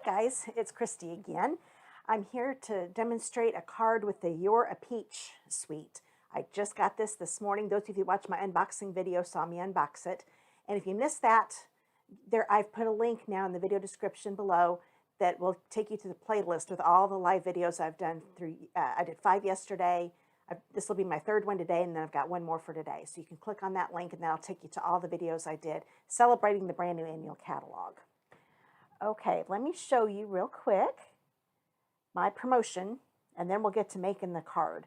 guys, it's Christy again. I'm here to demonstrate a card with the You're a Peach suite. I just got this morning. Those of you who watched my unboxing video saw me unbox it. And if you missed that, I've put a link now in the video description below that will take you to the playlist with all the live videos I've done through. I did 5 yesterday. This will be my 3rd one today, and then I've got 1 more for today. So you can click on that link, and that'll take you to all the videos I did celebrating the brand new annual catalog. Okay, let me show you real quick my promotion, and then we'll get to making the card.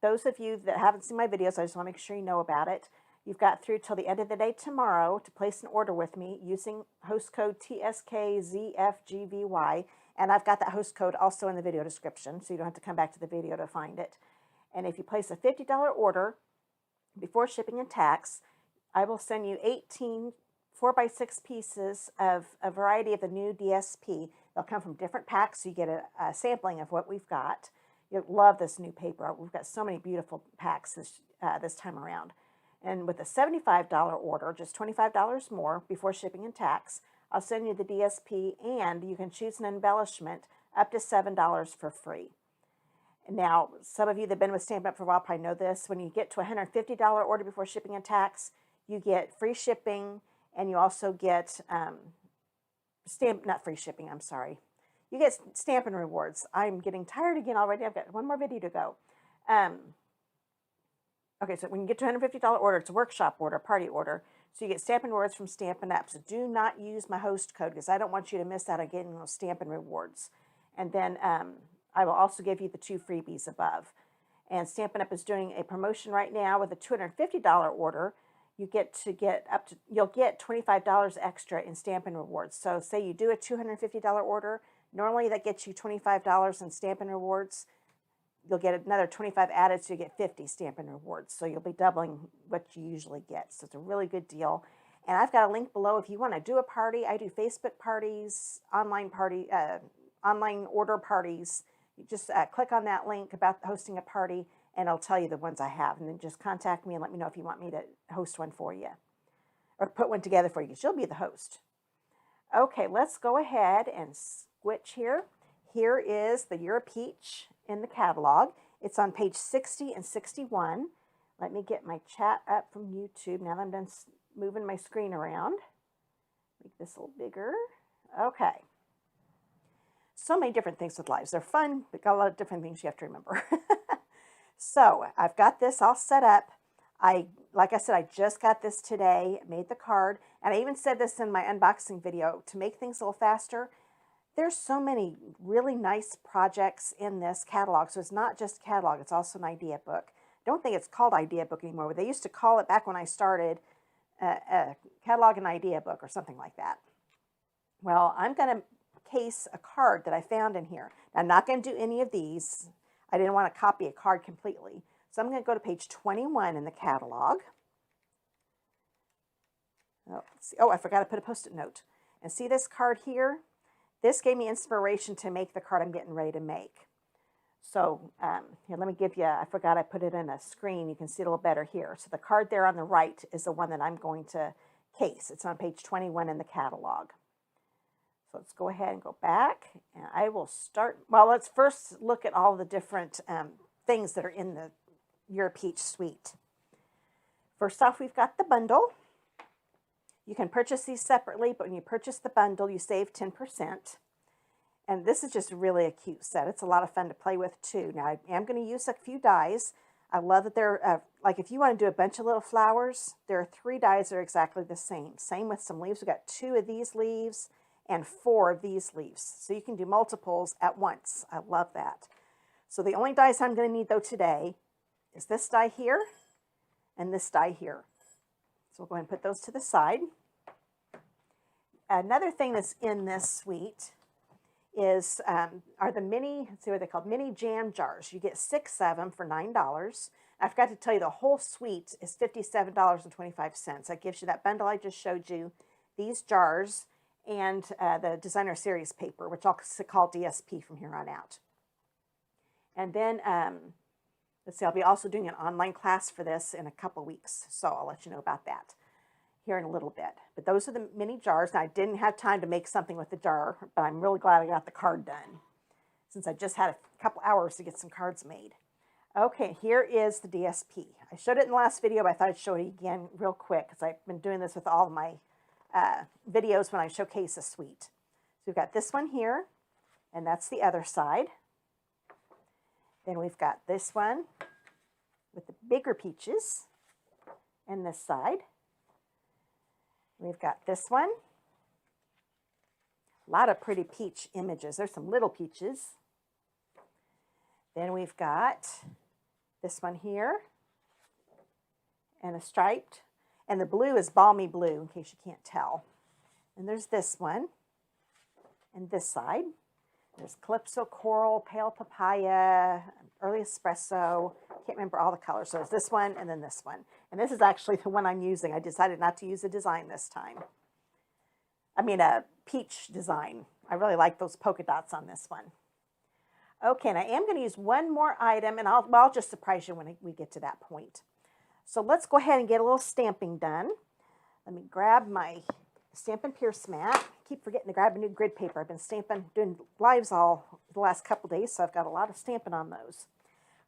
Those of you that haven't seen my videos, I just want to make sure you know about it. You've got through till the end of the day tomorrow to place an order with me using host code TSKZFGVY, and I've got that host code also in the video description, so you don't have to come back to the video to find it. And if you place a $50 order before shipping and tax, I will send you 18 4x6 pieces of a variety of the new DSP. They'll come from different packs, so you get a sampling of what we've got. You'll love this new paper. We've got so many beautiful packs this time around. And with a $75 order, just $25 more before shipping and tax, I'll send you the DSP, and you can choose an embellishment up to $7 for free. Now, some of you that have been with Stampin' Up for a while probably know this. When you get to a $150 order before shipping and tax, you get free shipping, and you also get not free shipping, I'm sorry. You get Stampin' Rewards. I'm getting tired again already. I've got 1 more video to go. Okay, so when you get to a $150 order, it's a workshop order, a party order. So you get Stampin' Rewards from Stampin' Up. So do not use my host code because I don't want you to miss out on getting those Stampin' Rewards. And then I will also give you the 2 freebies above. And Stampin' Up is doing a promotion right now with a $250 order. You'll get $25 extra in Stampin' Rewards. So say you do a $250 order, normally that gets you $25 in Stampin' Rewards. You'll get another 25 added, so you get 50 Stampin' Rewards. So you'll be doubling what you usually get. So it's a really good deal. And I've got a link below if you want to do a party. I do Facebook parties, online order parties. You just click on that link about hosting a party, and I'll tell you the ones I have. And then just contact me and let me know if you want me to host one for you or put one together for you, because you'll be the host. Okay, let's go ahead and switch here. Here is the You're a Peach in the catalog. It's on page 60 and 61. Let me get my chat up from YouTube now that I'm done moving my screen around. Make this a little bigger. Okay. So many different things with lives. They're fun, but got a lot of different things you have to remember. So I've got this all set up. Like I said, I just got this today, made the card, and I even said this in my unboxing video, to make things a little faster. There's so many really nice projects in this catalog. So it's not just a catalog, it's also an idea book. I don't think it's called idea book anymore, but they used to call it back when I started a catalog and idea book or something like that. Well, I'm going to case a card that I found in here. Now, I'm not going to do any of these. I didn't want to copy a card completely. So I'm going to go to page 21 in the catalog. Oh, let's see. Oh, I forgot to put a Post-it note. And see this card here? This gave me inspiration to make the card I'm getting ready to make. So here, let me give you, I forgot I put it in a screen. You can see it a little better here. So the card there on the right is the one that I'm going to case. It's on page 21 in the catalog. So let's go ahead and go back. And I will start, well, let's first look at all the different things that are in the You're a Peach suite. First off, we've got the bundle. You can purchase these separately, but when you purchase the bundle, you save 10%. And this is just really a cute set. It's a lot of fun to play with, too. Now, I am going to use a few dies. I love that they're, like if you want to do a bunch of little flowers, there are 3 dies that are exactly the same. Same with some leaves. We've got 2 of these leaves and 4 of these leaves. So you can do multiples at once. I love that. So the only dies I'm going to need, though, today is this die here and this die here. So we'll go ahead and put those to the side. Another thing that's in this suite is are the mini, let's see what they're called, mini jam jars. You get 6 of them for $9. I forgot to tell you the whole suite is $57.25. That gives you that bundle I just showed you, these jars, and the designer series paper, which I'll call DSP from here on out. And then let's see, I'll be also doing an online class for this in a couple weeks, so I'll let you know about that. here in a little bit. But those are the mini jars. Now, I didn't have time to make something with the jar, but I'm really glad I got the card done since I just had a couple hours to get some cards made. Okay, here is the DSP. I showed it in the last video, but I thought I'd show it again real quick because I've been doing this with all of my videos when I showcase a suite. So we've got this one here, and that's the other side. Then we've got this one with the bigger peaches, and this side. We've got this one. A lot of pretty peach images. There's some little peaches. Then we've got this one here, and a striped, and the blue is balmy blue, in case you can't tell. And there's this one, and this side. There's Calypso Coral, Pale Papaya, Early Espresso. Can't remember all the colors. So it's this one and then this one. And this is actually the one I'm using. I decided not to use a design this time. I mean a peach design. I really like those polka dots on this one. Okay, and I am going to use one more item, and I'll just surprise you when we get to that point. So let's go ahead and get a little stamping done. Let me grab my Stampin' Pierce mat. Keep forgetting to grab a new grid paper. I've been doing lives all the last couple days, so I've got a lot of stamping on those.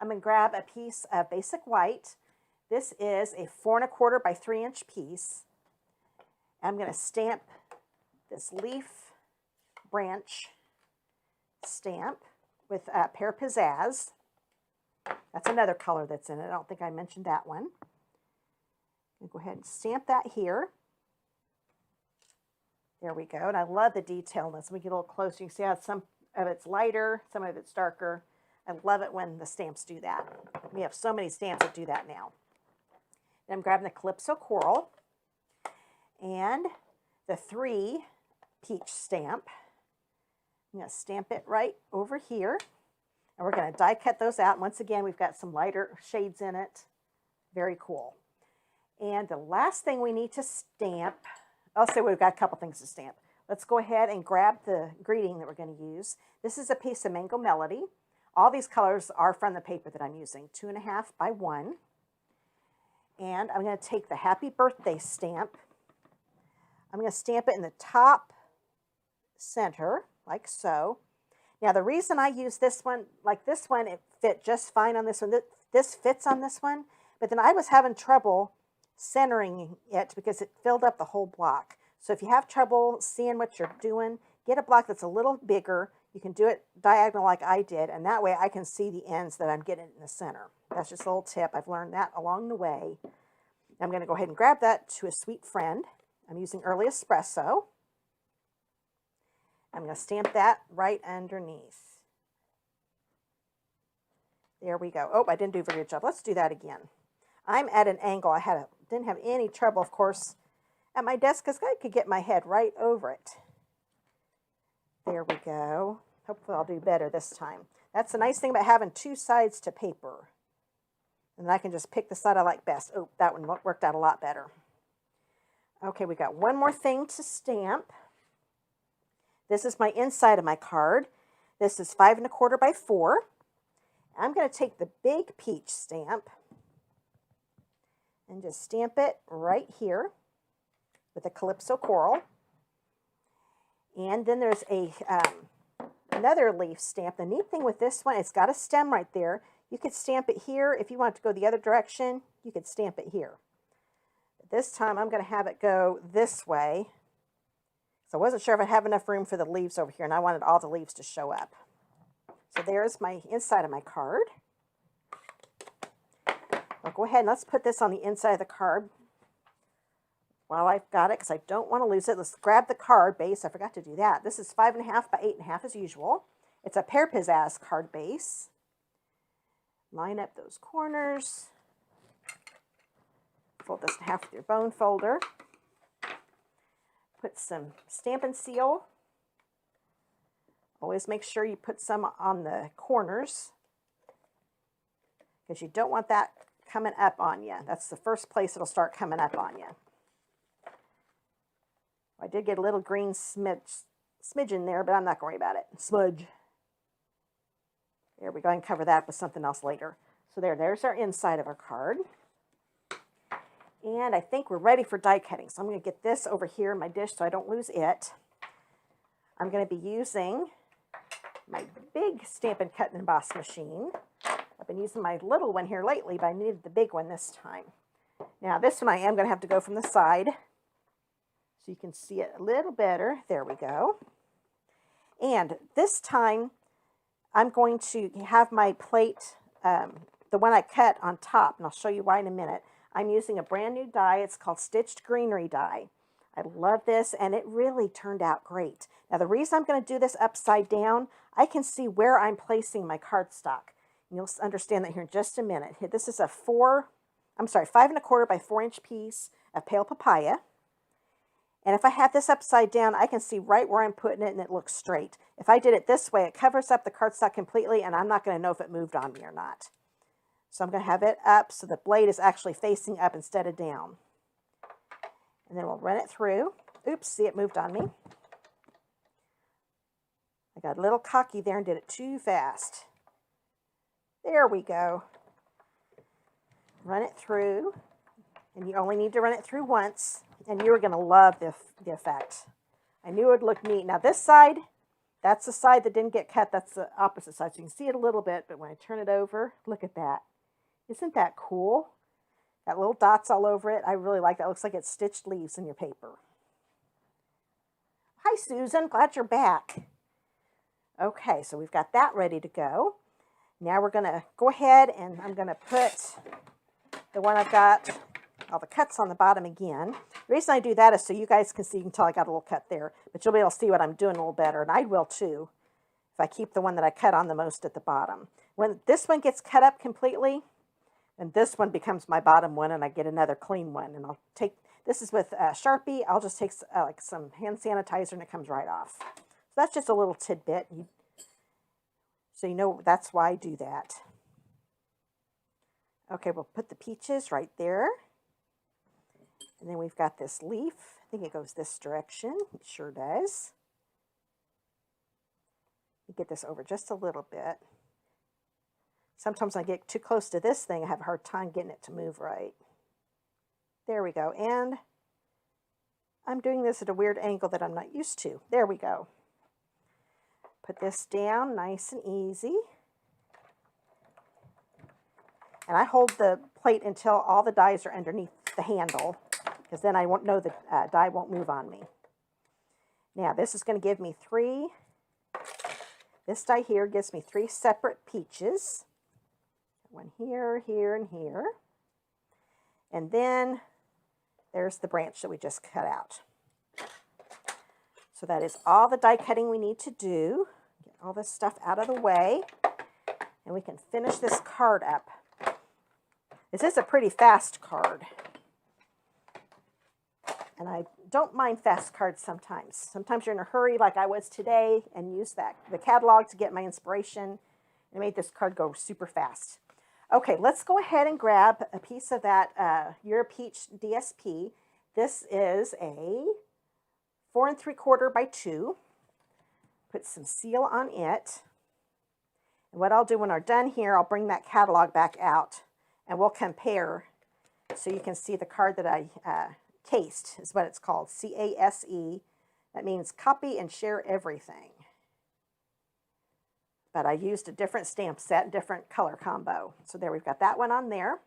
I'm going to grab a piece of basic white. This is a 4 1/4 by 3 inch piece. I'm going to stamp this leaf branch stamp with Pear Pizzazz. That's another color that's in it. I don't think I mentioned that one. I'm going to go ahead and stamp that here. There we go. And I love the detail in this. Let me get a little closer. You can see how some of it's lighter, some of it's darker. I love it when the stamps do that. We have so many stamps that do that now. Then I'm grabbing the Calypso Coral and the 3 peach stamp. I'm going to stamp it right over here. And we're going to die cut those out. And once again, we've got some lighter shades in it. Very cool. And the last thing we need to stamp, I'll say we've got a couple things to stamp. Let's go ahead and grab the greeting that we're going to use. This is a piece of Mango Melody. All these colors are from the paper that I'm using, 2 1/2 by 1. And I'm going to take the Happy Birthday stamp. I'm going to stamp it in the top center, like so. Now, the reason I use this one, like this one, it fit just fine on this one. This fits on this one, but then I was having trouble centering it because it filled up the whole block. So if you have trouble seeing what you're doing, get a block that's a little bigger. You can do it diagonal like I did, and that way I can see the ends that I'm getting in the center. That's just a little tip. I've learned that along the way. I'm going to go ahead and grab that to a sweet friend. I'm using Early Espresso. I'm going to stamp that right underneath. There we go. Oh, I didn't do a very good job. Let's do that again. I'm at an angle. I didn't have any trouble, of course, at my desk because I could get my head right over it. There we go. Hopefully I'll do better this time. That's the nice thing about having 2 sides to paper. And I can just pick the side I like best. Oh, that one worked out a lot better. Okay, we got one more thing to stamp. This is my inside of my card. This is 5 1/4 by 4. I'm going to take the big peach stamp and just stamp it right here with a Calypso Coral. And then there's another leaf stamp. The neat thing with this one, it's got a stem right there. You could stamp it here. If you want to go the other direction, you could stamp it here. But this time I'm going to have it go this way. So I wasn't sure if I have enough room for the leaves over here, and I wanted all the leaves to show up. So there's my inside of my card. I'll go ahead and let's put this on the inside of the card while I've got it, because I don't want to lose it. Let's grab the card base. I forgot to do that. This is 5 1/2 by 8 1/2 as usual. It's a Pear Pizzazz card base. Line up those corners. Fold this in half with your bone folder. Put some Stampin' Seal. Always make sure you put some on the corners because you don't want that coming up on you. That's the first place it'll start coming up on you. I did get a little green smidge there, but I'm not going to worry about it. Smudge. There we go. I can cover that with something else later. So there's our inside of our card. And I think we're ready for die cutting. So I'm going to get this over here in my dish so I don't lose it. I'm going to be using my big Stampin' Cut and Emboss machine. I've been using my little one here lately, but I needed the big one this time. Now this one I am going to have to go from the side so you can see it a little better. There we go. And this time I'm going to have my plate, the one I cut on top, and I'll show you why in a minute. I'm using a brand new die. It's called Stitched Greenery die. I love this, and it really turned out great. Now the reason I'm going to do this upside down, I can see where I'm placing my cardstock. And you'll understand that here in just a minute. This is a 5 1/4 by 4 inch piece of pale papaya. And if I have this upside down, I can see right where I'm putting it and it looks straight. If I did it this way, it covers up the cardstock completely and I'm not going to know if it moved on me or not. So I'm going to have it up so the blade is actually facing up instead of down. And then we'll run it through. Oops, see, it moved on me. I got a little cocky there and did it too fast. There we go. Run it through. And you only need to run it through once. And you're going to love the effect. I knew it would look neat. Now this side, that's the side that didn't get cut. That's the opposite side. So you can see it a little bit, but when I turn it over, look at that. Isn't that cool? Got little dots all over it. I really like that. It looks like it's stitched leaves in your paper. Hi, Susan. Glad you're back. Okay, so we've got that ready to go. Now we're going to go ahead and I'm going to put the one I've got all the cuts on the bottom again. The reason I do that is so you guys can see. You can tell I got a little cut there, but you'll be able to see what I'm doing a little better, and I will too if I keep the one that I cut on the most at the bottom. When this one gets cut up completely, and this one becomes my bottom one, and I get another clean one. And I'll take, this is with Sharpie. I'll just take like some hand sanitizer, and it comes right off. So that's just a little tidbit. So you know that's why I do that. Okay, we'll put the peaches right there. And then we've got this leaf. I think it goes this direction. It sure does. You get this over just a little bit. Sometimes when I get too close to this thing, I have a hard time getting it to move right. There we go. And I'm doing this at a weird angle that I'm not used to. There we go. Put this down nice and easy. And I hold the plate until all the dies are underneath the handle, because then I won't know the die won't move on me. Now this is going to give me this die here gives me 3 separate peaches. One here, here, and here. And then there's the branch that we just cut out. So that is all the die cutting we need to do. Get all this stuff out of the way, and we can finish this card up. This is a pretty fast card. And I don't mind fast cards sometimes. Sometimes you're in a hurry like I was today and use the catalog to get my inspiration. And made this card go super fast. Okay, let's go ahead and grab a piece of that Your Peach DSP. This is a 4 3/4 by 2. Put some seal on it. And what I'll do when we're done here, I'll bring that catalog back out and we'll compare so you can see the card that I CASE is what it's called, C-A-S-E. That means copy and share everything. But I used a different stamp set, different color combo. So there, we've got that one on there.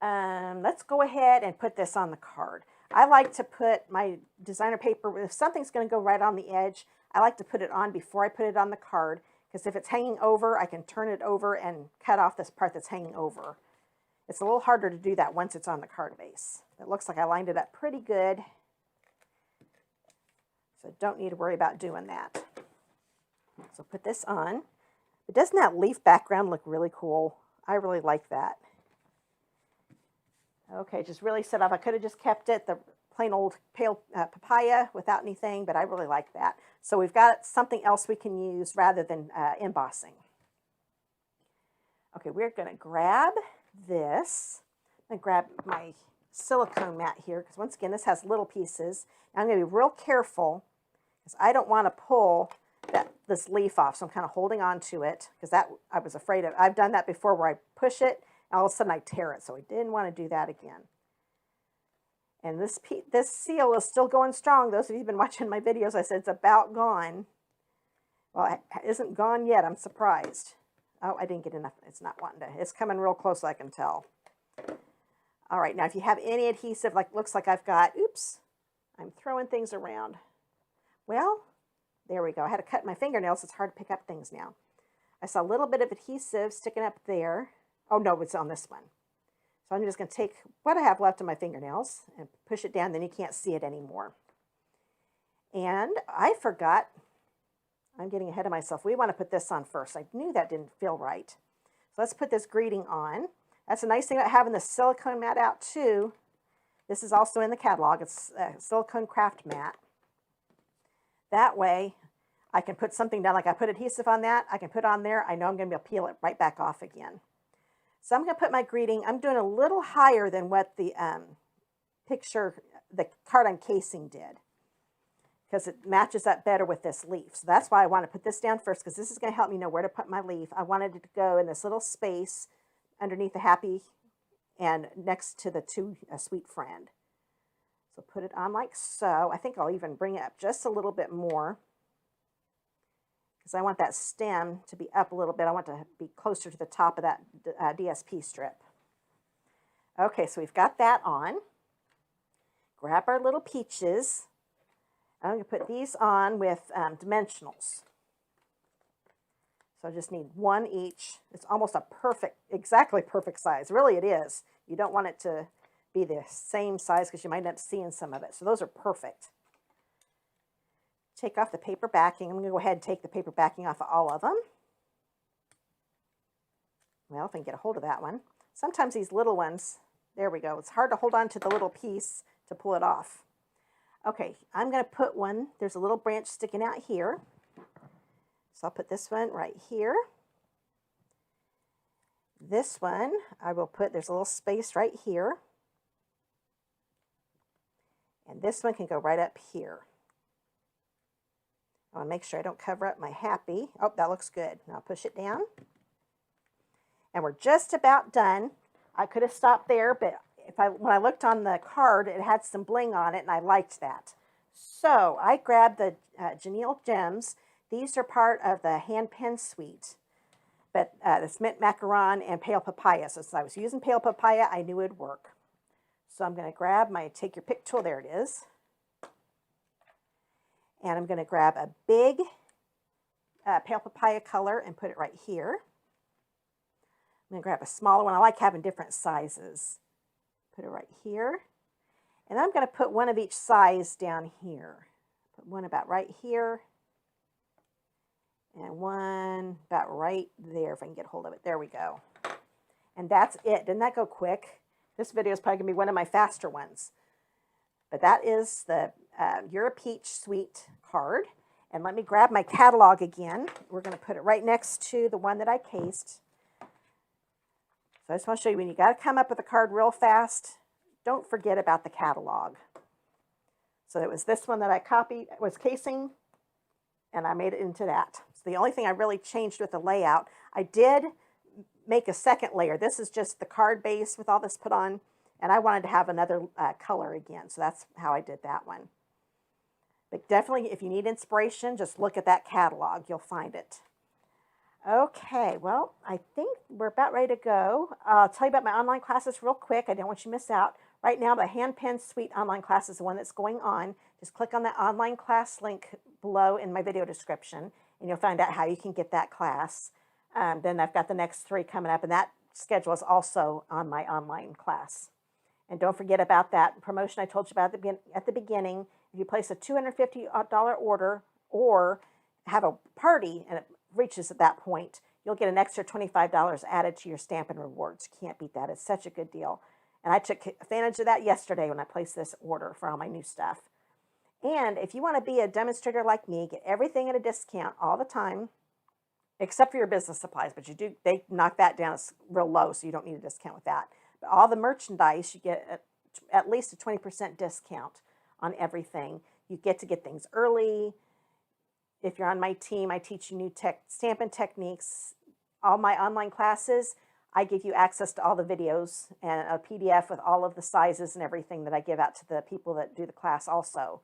Let's go ahead and put this on the card. I like to put my designer paper, if something's going to go right on the edge, I like to put it on before I put it on the card, because if it's hanging over, I can turn it over and cut off this part that's hanging over. It's a little harder to do that once it's on the card base. It looks like I lined it up pretty good, so don't need to worry about doing that. So put this on. But doesn't that leaf background look really cool? I really like that. Okay, just really set up. I could have just kept it, the plain old pale papaya without anything, but I really like that. So we've got something else we can use rather than embossing. Okay, we're going to grab this. I'm going to grab my silicone mat here, because once again, this has little pieces. Now I'm going to be real careful, because I don't want to pull this leaf off, so I'm kind of holding on to it, because that I was afraid of. I've done that before where I push it, and all of a sudden I tear it, so I didn't want to do that again. And this seal is still going strong. Those of you who've been watching my videos, I said it's about gone. Well, it isn't gone yet. I'm surprised. Oh, I didn't get enough. It's not wanting to. It's coming real close, I can tell. All right, now if you have any adhesive, like looks like I've got, oops, I'm throwing things around. Well, there we go. I had to cut my fingernails. It's hard to pick up things now. I saw a little bit of adhesive sticking up there. Oh, no, it's on this one. So I'm just going to take what I have left of my fingernails and push it down. Then you can't see it anymore. And I forgot. I'm getting ahead of myself. We want to put this on first. I knew that didn't feel right. So let's put this greeting on. That's a nice thing about having the silicone mat out too. This is also in the catalog. It's a silicone craft mat. That way I can put something down, like I put adhesive on that, I can put on there. I know I'm going to be able to peel it right back off again. So I'm going to put my greeting, I'm doing a little higher than what the the card I'm casing did, because it matches up better with this leaf. So that's why I want to put this down first, because this is going to help me know where to put my leaf. I wanted it to go in this little space underneath the happy and next to the a sweet friend. So put it on like so. I think I'll even bring it up just a little bit more, because I want that stem to be up a little bit. I want to be closer to the top of that DSP strip. Okay, so we've got that on. Grab our little peaches. I'm going to put these on with dimensionals. So I just need one each. It's almost a exactly perfect size. Really it is. You don't want it to be the same size because you might end up seeing some of it. So those are perfect. Take off the paper backing. I'm going to go ahead and take the paper backing off of all of them. Well, if I can get a hold of that one. Sometimes these little ones, there we go. It's hard to hold on to the little piece to pull it off. Okay, I'm going to put one. There's a little branch sticking out here. So I'll put this one right here. This one, I will put, there's a little space right here. And this one can go right up here. I want to make sure I don't cover up my happy. Oh, that looks good. Now push it down. And we're just about done. I could have stopped there, but when I looked on the card, it had some bling on it, and I liked that. So I grabbed the Janelle Gems. These are part of the hand pen suite, but it's mint macaron and pale papaya. So since I was using pale papaya, I knew it would work. So I'm going to grab my take your pick tool. There it is. And I'm going to grab a big pale papaya color and put it right here. I'm going to grab a smaller one. I like having different sizes. Put it right here. And I'm going to put one of each size down here. Put one about right here. And one about right there, if I can get hold of it. There we go. And that's it. Didn't that go quick? This video is probably going to be one of my faster ones. But that is the You're a Peach Sweet card. And let me grab my catalog again. We're going to put it right next to the one that I cased. So I just want to show you, when you got to come up with a card real fast, don't forget about the catalog. So it was this one that I copied, was casing, and I made it into that. So the only thing I really changed with the layout, I did make a second layer. This is just the card base with all this put on, and I wanted to have another color again. So that's how I did that one. But definitely, if you need inspiration, just look at that catalog. You'll find it. Okay, well, I think we're about ready to go. I'll tell you about my online classes real quick. I don't want you to miss out. Right now, the Hand Pen Suite online class is the one that's going on. Just click on the online class link below in my video description, and you'll find out how you can get that class. Then I've got the next 3 coming up, and that schedule is also on my online class. And don't forget about that promotion I told you about at the beginning. If you place a $250 order or have a party and it reaches at that point, you'll get an extra $25 added to your Stampin' Rewards. Can't beat that. It's such a good deal. And I took advantage of that yesterday when I placed this order for all my new stuff. And if you want to be a demonstrator like me, get everything at a discount all the time, except for your business supplies, but they knock that down. It's real low, so you don't need a discount with that. But all the merchandise, you get at least a 20% discount on everything. You get to get things early. If you're on my team, I teach you new Stampin' techniques. All my online classes, I give you access to all the videos and a PDF with all of the sizes and everything that I give out to the people that do the class also.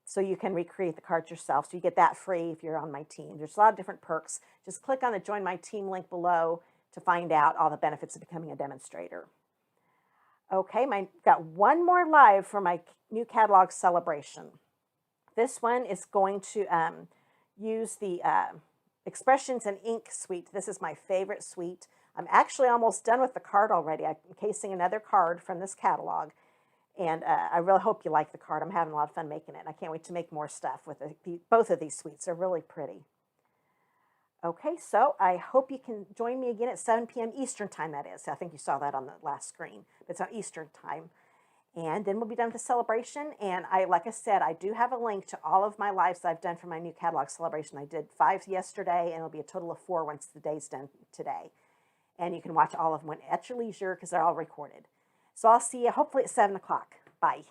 So you can recreate the cards yourself. So you get that free if you're on my team. There's a lot of different perks. Just click on the Join My Team link below to find out all the benefits of becoming a demonstrator. Okay, got one more live for my new catalog celebration. This one is going to use the Expressions and Ink suite. This is my favorite suite. I'm actually almost done with the card already. I'm encasing another card from this catalog. And I really hope you like the card. I'm having a lot of fun making it. I can't wait to make more stuff with both of these suites. They're really pretty. Okay, so I hope you can join me again at 7 p.m. Eastern time, that is. I think you saw that on the last screen. It's on Eastern time. And then we'll be done with the celebration. And like I said, I do have a link to all of my lives that I've done for my new catalog celebration. I did 5 yesterday, and it'll be a total of 4 once the day's done today. And you can watch all of them at your leisure because they're all recorded. So I'll see you hopefully at 7 o'clock. Bye.